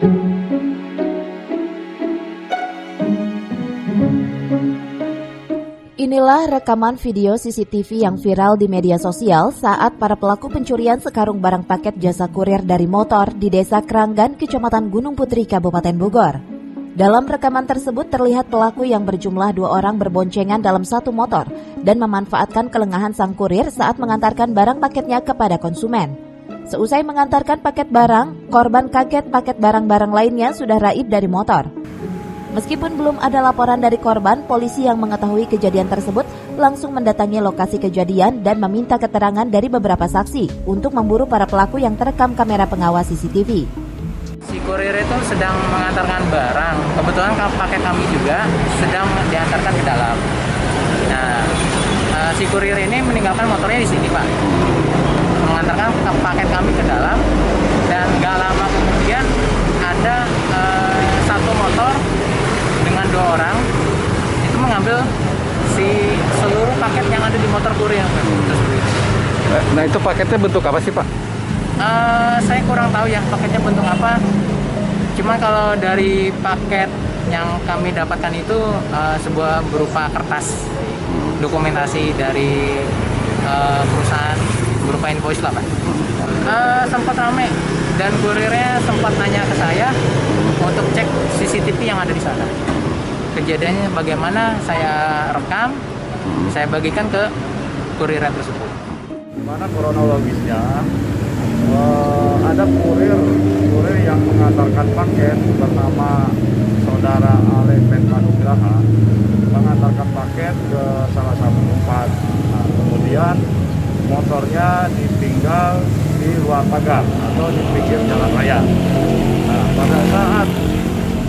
Inilah rekaman video CCTV yang viral di media sosial saat para pelaku pencurian sekarung barang paket jasa kurir dari motor di Desa Kranggan, Kecamatan Gunung Putri, Kabupaten Bogor. Dalam rekaman tersebut terlihat pelaku yang berjumlah 2 orang berboncengan dalam satu motor dan memanfaatkan kelengahan sang kurir saat mengantarkan barang paketnya kepada konsumen. Seusai mengantarkan paket barang, korban kaget paket barang-barang lainnya sudah raib dari motor. Meskipun belum ada laporan dari korban, polisi yang mengetahui kejadian tersebut langsung mendatangi lokasi kejadian dan meminta keterangan dari beberapa saksi untuk memburu para pelaku yang terekam kamera pengawas CCTV. Si kurir itu sedang mengantarkan barang, kebetulan paket kami juga sedang diantarkan ke dalam. Nah, si kurir ini meninggalkan motornya di sini, Pak. Mengantarkan paket kami ke dalam dan gak lama kemudian ada satu motor dengan 2 orang itu mengambil si seluruh paket yang ada di motor kurir tersebut. Nah, itu paketnya bentuk apa sih, Pak? Saya kurang tahu ya paketnya bentuk apa. Cuma kalau dari paket yang kami dapatkan itu sebuah berupa kertas dokumentasi dari perusahaan berupa invoice lah, Pak. Sempat ramai dan kurirnya sempat nanya ke saya untuk cek CCTV yang ada di sana. Kejadiannya bagaimana saya rekam, saya bagikan ke kurirnya tersebut. Dimana kronologisnya ada kurir yang mengantarkan paket bernama saudara Ale Petranugraha mengantarkan paket ke salah satu tempat. Nah, kemudian motornya ditinggal di luar pagar atau di pinggir jalan raya. Nah, pada saat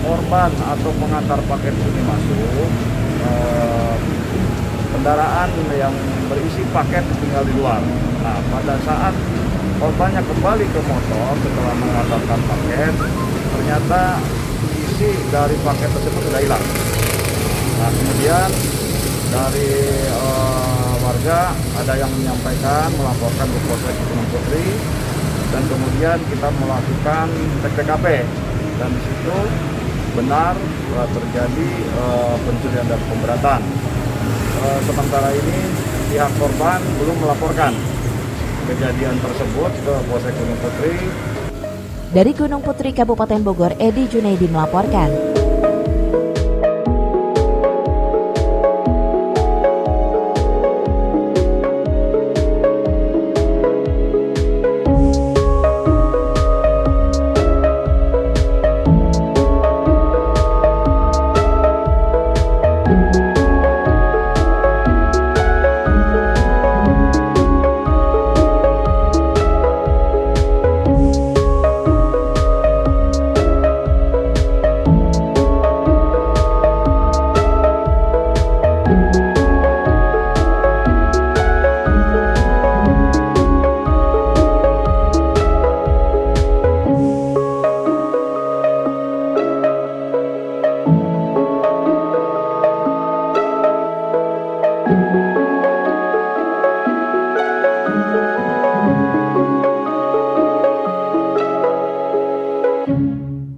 korban atau pengantar paket ini masuk, kendaraan yang berisi paket tinggal di luar. Nah, pada saat korbannya kembali ke motor setelah mengantarkan paket, ternyata isi dari paket tersebut sudah hilang. Nah, kemudian dari warga ada yang menyampaikan, melaporkan ke Polsek Gunung Putri, dan kemudian kita melakukan cek TKP, dan di situ benar telah terjadi pencurian dan pemberatan. Sementara ini pihak korban belum melaporkan kejadian tersebut ke Polsek Gunung Putri. Dari Gunung Putri, Kabupaten Bogor, Edi Junaidi melaporkan.